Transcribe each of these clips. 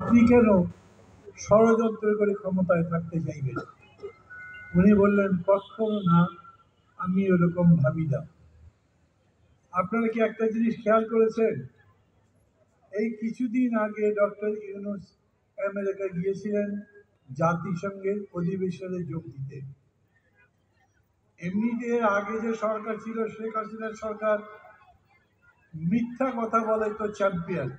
আপনি কেন ষড়যন্ত্র করে ক্ষমতায় থাকতে চাইবেন? উনি বললেন, কখনো না, আমি ওরকম ভাবি না। আপনারা কি একটা জিনিস খেয়াল করেছেন? এই কিছুদিন আগে ডক্টর ইউনূস আমেরিকা গিয়েছিলেন জাতিসংঘের অধিবেশনে যোগ দিতে। এমনিতে আগে যে সরকার ছিল, শেখ হাসিনার সরকার, মিথ্যা কথা বলে তো চ্যাম্পিয়ন,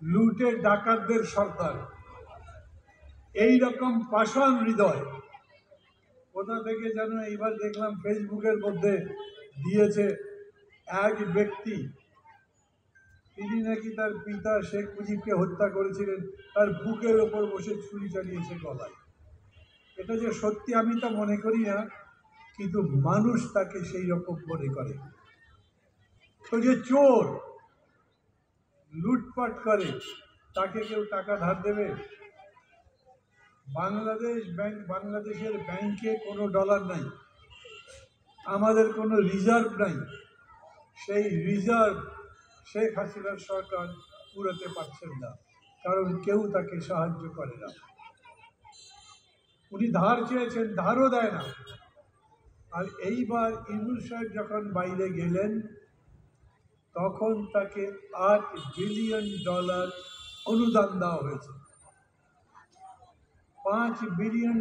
লুটে ডাকাতদের সরকার। এই রকম পাষাণ হৃদয় কোথা থেকে যেন এইবার দেখলাম ফেসবুকের মধ্যে দিয়েছে এক ব্যক্তি, তিনি নাকি তার পিতা শেখ মুজিবকে হত্যা করেছিলেন, তার বুকের ওপর বসে ছুরি চালিয়েছে গলায়। এটা যে সত্যি আমি তা মনে করি না, কিন্তু মানুষ তাকে সেই রকম মনে করে। তো যে চোর লুটপাট করে, তাকে কেউ টাকা ধার দেবে? বাংলাদেশের ব্যাংকে কোনো ডলার নাই, আমাদের কোনো রিজার্ভ নাই। সেই রিজার্ভ শেখ হাসিনার সরকার পুরাতে পারছেন না, কারণ কেউ তাকে সাহায্য করে না। উনি ধার চেয়েছেন, ধারও দেয় না। আর এইবার ইউনূস সাহেব যখন বাইরে গেলেন, তখন তাকে $8 বিলিয়ন অনুদান দেওয়া হয়েছে। $5 বিলিয়ন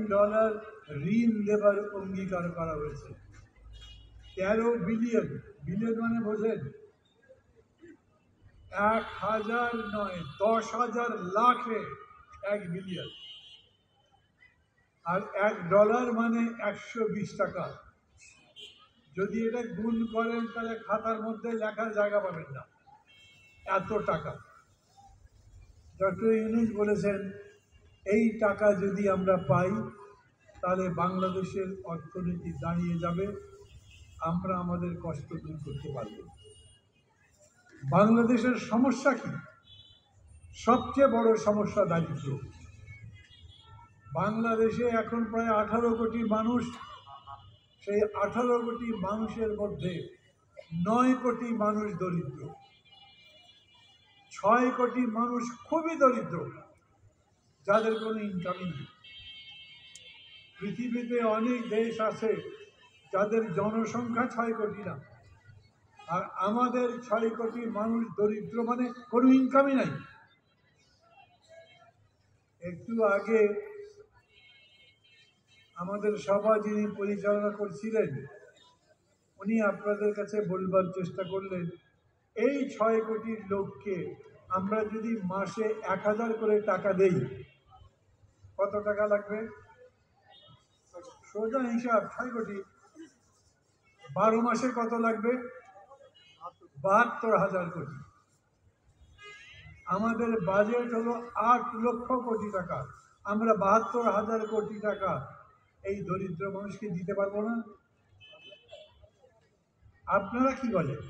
ঋণ দেবার অঙ্গীকার করা হয়েছে। 13 বিলিয়ন, বিলিয়ন মানে বোঝেন, 1000 নয়, 10,000 লাখে 1 বিলিয়ন। আর $1 মানে 120 টাকা। যদি এটা গুণ করেন তাহলে খাতার মধ্যে লেখার জায়গা পাবেন না, এত টাকা। ডক্টর ইউনূস বলেছেন, এই টাকা যদি আমরা পাই তাহলে বাংলাদেশের অর্থনীতি দাঁড়িয়ে যাবে, আমরা আমাদের কষ্ট দূর করতে পারব। বাংলাদেশের সমস্যা কি? সবচেয়ে বড় সমস্যা দারিদ্র। বাংলাদেশে এখন প্রায় 18 কোটি মানুষ। সেই 18 কোটি মানুষের মধ্যে 9 কোটি মানুষ দরিদ্র, 6 কোটি মানুষ খুবই দরিদ্র, যাদের কোনো ইনকামই নেই। পৃথিবীতে অনেক দেশ আছে যাদের জনসংখ্যা 6 কোটি না, আর আমাদের 6 কোটি মানুষ দরিদ্র, মানে কোনো ইনকামই নাই। একটু আগে আমাদের সভা যিনি পরিচালনা করছিলেন, উনি আপনাদের কাছে বলবার চেষ্টা করলেন, এই 6 কোটির লোককে আমরা যদি মাসে 1000 করে টাকা দেই, কত টাকা লাগবে? সোজা হিসাব, 6 কোটি, 12 মাসে কত লাগবে? 72,000 কোটি। আমাদের বাজেট হলো 8 লক্ষ কোটি টাকা। আমরা 72,000 কোটি টাকা এই দরিদ্র মানুষকে দিতে পারবো না? আপনারা কি বলেন?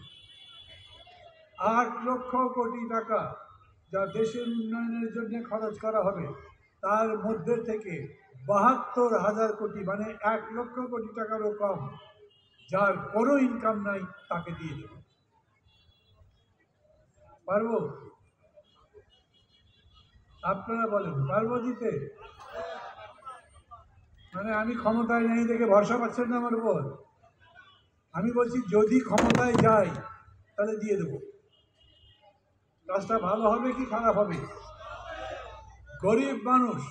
8 লক্ষ কোটি টাকা যা দেশের উন্নয়নের জন্য খরচ করা হবে, তার মধ্যে থেকে 72,000 কোটি, মানে 1 লক্ষ কোটি টাকারও কম, যার কোনো ইনকাম নাই, তাকে দিয়ে দেব। পারবো? আপনারা বলেন, পারবো দিতে? মানে আমি ক্ষমতায় নেই দেখে ভরসা পাচ্ছেন না আমার উপর? আমি বলছি, যদি ক্ষমতায় যাই তাহলে দিয়ে দেব। কাজটা ভালো হবে কি খারাপ হবে? গরিব মানুষ,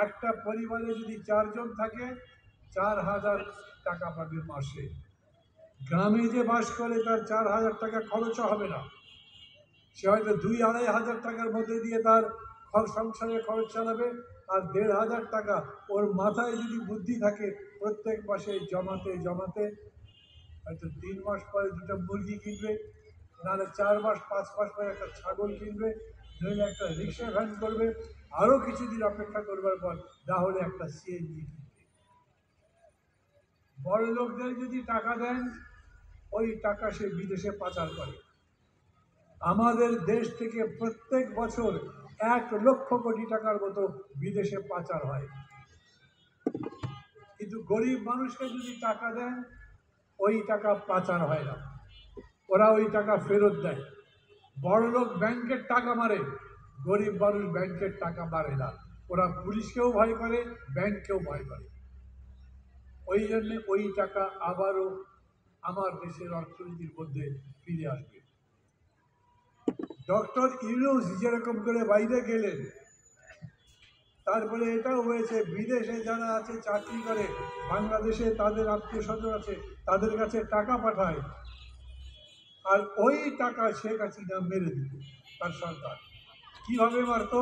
একটা পরিবারে যদি 4 জন থাকে, 4,000 টাকা পাবে মাসে। গ্রামে যে বাস করে তার 4,000 টাকা খরচও হবে না, সে হয়তো 2-2.5 হাজার টাকার মধ্যে দিয়ে তার সংসারের খরচ চালাবে। আর 1,500 টাকা ওর মাথায় যদি বুদ্ধি থাকে, প্রত্যেক মাসে জমাতে জমাতে হয়তো 3 মাস পরে 2টা মুরগি কিনবে, নাহলে 4 মাস 5 মাস পরে একটা ছাগল কিনবে, নইলে একটা রিক্সা ভ্যান করবে, আরও কিছুদিন অপেক্ষা করবার পর না হলে একটা সিএনজি কিনবে। বড় লোকদের যদি টাকা দেন, ওই টাকা সে বিদেশে পাচার করে। আমাদের দেশ থেকে প্রত্যেক বছর 1 লক্ষ কোটি টাকার মতো বিদেশে পাচার হয়। কিন্তু গরিব মানুষকে যদি টাকা দেন, ওই টাকা পাচার হয় না, ওরা ওই টাকা ফেরত দেয়। বড়লোক ব্যাংকের টাকা মারে, গরিব মানুষ ব্যাংকের টাকা বাড়ে না, ওরা পুলিশকেও ভয় করে, ব্যাংককেও ভয় করে। ওই জন্যে ওই টাকা আবারও আমার দেশের অর্থনীতির মধ্যে ফিরে আসবে। ডক্টর ইউনূস যেরকম করে বাইরে গেলেন, তারপরে এটাও হয়েছে বিদেশে যারা আছে চাকরি করে, বাংলাদেশে তাদের আত্মীয় স্বজন আছে, তাদের কাছে টাকা পাঠায়, আর ওই টাকা শেখ হাসিনা মেরে দিত তার সরকার। কিভাবে মারত?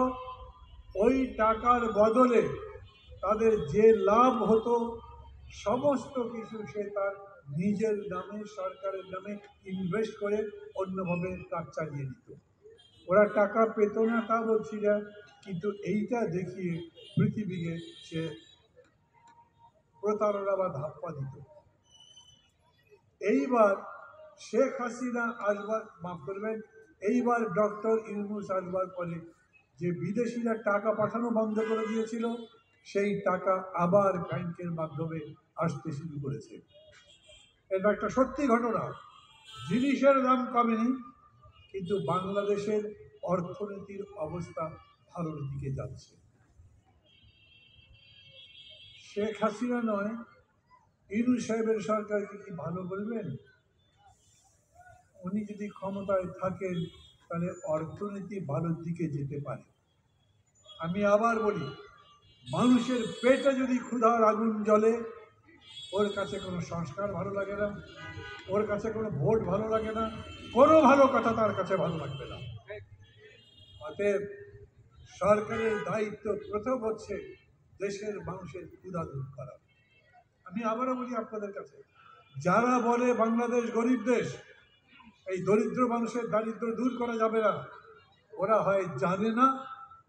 ওই টাকার বদলে তাদের যে লাভ হতো সমস্ত কিছু সে তার নিজের নামে, সরকারের নামে ইনভেস্ট করে অন্যভাবে কাজ চালিয়ে দিত। ওরা টাকা পেত না তা বলছি না, কিন্তু এইটা দেখিয়ে পৃথিবীকে সে প্রতারণা বা ধাপ্পা দিত। এইবার শেখ হাসিনা আসবার, মাফ করবেন, এইবার ডক্টর ইউনূস আসবার পরে যে বিদেশিরা টাকা পাঠানো বন্ধ করে দিয়েছিল, সেই টাকা আবার ব্যাংকের মাধ্যমে আসতে শুরু করেছে। এটা একটা সত্যি ঘটনা। জিনিসের দাম কমেনি, কিন্তু বাংলাদেশের অর্থনীতির অবস্থা ভালোর দিকে যাচ্ছে। শেখ হাসিনা নয়, ইউনূস সাহেবের সরকারকে কি ভালো বলবেন? উনি যদি ক্ষমতায় থাকেন তাহলে অর্থনীতি ভালোর দিকে যেতে পারে। আমি আবার বলি, মানুষের পেটে যদি ক্ষুধার আগুন জ্বলে, ওর কাছে কোনো সংস্কার ভালো লাগে না, ওর কাছে কোনো ভোট ভালো লাগে না, কোনো ভালো কথা তার কাছে ভালো লাগবে না। অতএব সরকারের দায়িত্ব প্রথম হচ্ছে দেশের মানুষের ক্ষুধা দূর করা। আমি আবারও বলি আপনাদের কাছে, যারা বলে বাংলাদেশ গরিব দেশ, এই দরিদ্র মানুষের দারিদ্র দূর করা যাবে না, ওরা হয় জানে না,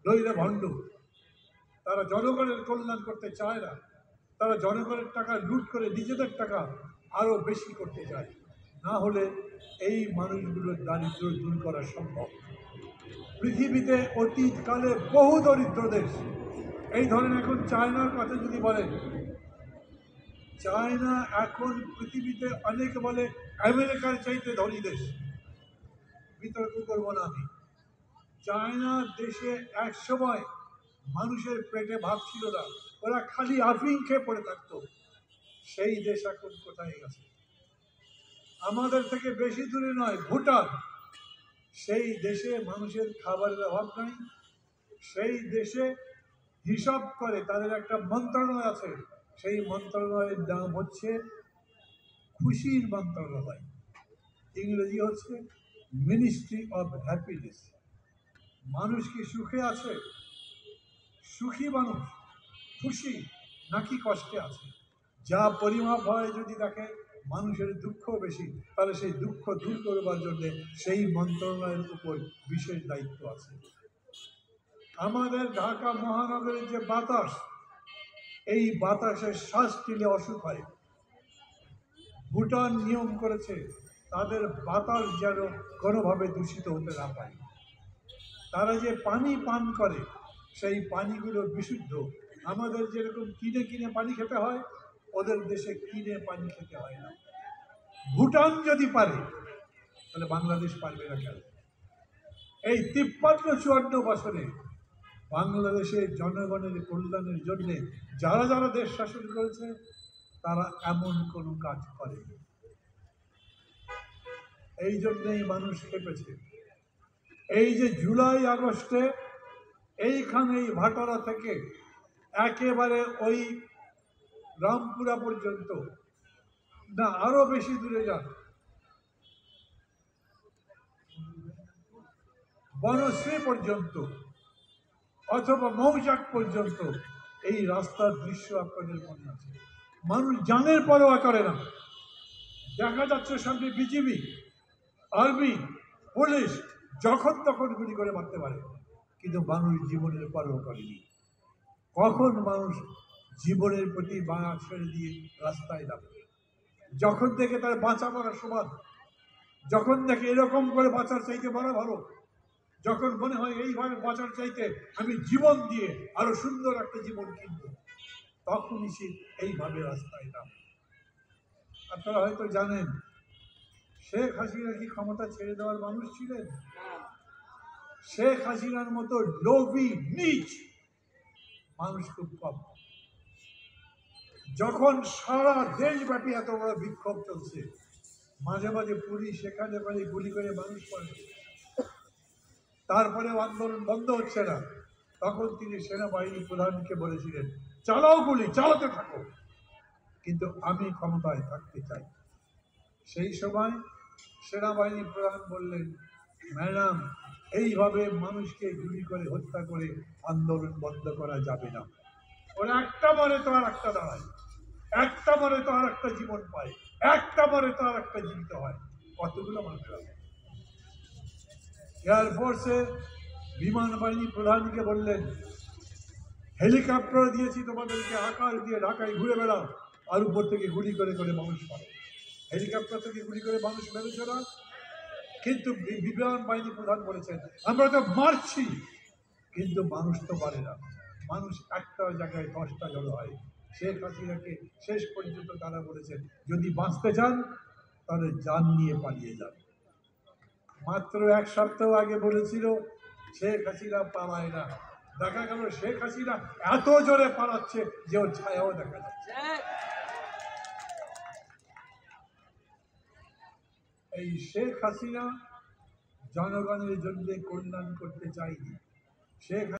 নইলে ভণ্ড। তারা জনগণের কল্যাণ করতে চায় না, তারা জনগণের টাকা লুট করে নিজেদের টাকা আরও বেশি করতে চায়। না হলে এই মানুষগুলোর দারিদ্র দূর করা সম্ভব। পৃথিবীতে অতীতকালে বহু দরিদ্র দেশ, এই ধরেন এখন চায়নার কথা যদি বলেন, চায়না এখন পৃথিবীতে অনেকে বলে আমেরিকার চাইতে ধনী দেশ। বিতর্ক করবো না আমি। চায়না দেশে এক সময় মানুষের পেটে ভাত ছিল না, ওরা খালি আফিং খেয়ে পড়ে থাকতো। সেই দেশ এখন কোথায় গেছে? আমাদের থেকে বেশি দূরে নয়, ভুটান। সেই দেশে মানুষের খাবারের অভাব নাই। সেই দেশে হিসাব করে, তাদের একটা মন্ত্রণালয় আছে, সেই মন্ত্রণালয়ের নাম হচ্ছে খুশির মন্ত্রণালয়, ইংরেজি হচ্ছে মিনিস্ট্রি অফ হ্যাপিনেস। মানুষ কি সুখে আছে? সুখী মানুষ খুশি নাকি কষ্টে আছে? যা পরিমাপ হয় যদি দেখে মানুষের দুঃখ বেশি, তাহলে সেই দুঃখ দূর করবার জন্য সেই মন্ত্রণালয়ের উপর বিশেষ দায়িত্ব আছে। আমাদের ঢাকা মহানগরের যে বাতাস, এই বাতাসের শ্বাস নিলে অসুখ হয়। ভুটান নিয়ম করেছে তাদের বাতাস যেন কোনোভাবে দূষিত হতে না পারে। তারা যে পানি পান করে সেই পানিগুলো বিশুদ্ধ। আমাদের যেরকম কিনে কিনে পানি খেতে হয়, ওদের দেশে কিনে পানি খেতে হয় না। ভুটান যদি পারে তাহলে বাংলাদেশ পারবে না কেন? এই 53-54 বছরে বাংলাদেশের জনগণের কল্যাণের জন্য যারা যারা দেশ শাসন করেছে, তারা এমন কোনো কাজ করেনি। এই জন্যই মানুষ খেপেছে। এই যে জুলাই আগস্টে এইখানে এই ভাটারা থেকে একেবারে ওই রামপুরা পর্যন্ত, না আরো বেশি দূরে যান, বনশ্রী পর্যন্ত অথবা মৌচাক পর্যন্ত এই রাস্তার দৃশ্য আপনাদের মনে আছে। মানুষ জানের পরোয়া করে না। দেখা যাচ্ছে সামনে বিজিবি, আর্মি, পুলিশ যখন তখন গুলি করে মারতে পারে, কিন্তু মানুষ জীবনের পরোয়া করেনি। কখন মানুষ জীবনের প্রতি বাঁধা ছেড়ে দিয়ে রাস্তায় নামে? যখন থেকে তার বাঁচা মরার সমান, যখন দেখে এরকম করে বাঁচার চাইতে মারা ভালো, যখন মনে হয় এইভাবে বাঁচার চাইতে আমি জীবন দিয়ে আরো সুন্দর একটা জীবন কিনব, তখনই সে এইভাবে রাস্তায় নামে। আপনারা হয়তো জানেন, শেখ হাসিনা কি ক্ষমতা ছেড়ে দেওয়ার মানুষ ছিলেন? শেখ হাসিনার মতো লোভী নীচ মানুষ খুব কম। যখন সারা দেশব্যাপী এত বড় বিক্ষোভ চলছে, মাঝে মাঝে পুলিশ সেখানে গুলি করে মানুষ মারে, তারপরেও আন্দোলন বন্ধ হচ্ছে না, তখন তিনি সেনাবাহিনী প্রধানকে বলেছিলেন, চালাও গুলি, চালাতে থাকো, কিন্তু আমি ক্ষমতায় থাকতে চাই। সেই সময় সেনাবাহিনী প্রধান বললেন, ম্যাডাম, এইভাবে মানুষকে গুলি করে হত্যা করে আন্দোলন বন্ধ করা যাবে না। ওরা একটা মরে তো আর একটা দাঁড়ায়, একটা মরে তো আর একটা জীবন পায়, একটা মরে তো আর একটা জীবিত হয়। কতগুলো মানুষ আছে। এয়ারফোর্সের বিমান বাহিনী প্রধানকে বললেন, হেলিকপ্টার দিয়েছি তোমাদেরকে, আকাশ দিয়ে ঢাকায় ঘুরে বেড়াও, আর উপর থেকে গুলি করে করে মানুষ মারো। হেলিকপ্টার থেকে গুলি করে মানুষ মেরেছে না, কিন্তু বিমান বাহিনী প্রধান বলেছেন, আমরা তো মারছি, কিন্তু মানুষ তো পারে না। মানুষ একটা জায়গায় 10টা জড়ো হয়। শেখ হাসিনাকে শেষ পর্যন্ত তারা বলেছেন, যদি বাঁচতে চান তাহলে জান নিয়ে পালিয়ে যান। মাত্র 1 সপ্তাহ আগে বলেছিল শেখ হাসিনা পালায় না, দেখা গেল শেখ হাসিনা এত জোরে পালাচ্ছে যে ওর ছায়াও দেখা যাচ্ছে। এই শেখ হাসিনা জনগণের জন্য কল্যাণ করতে চাইনি। শেখ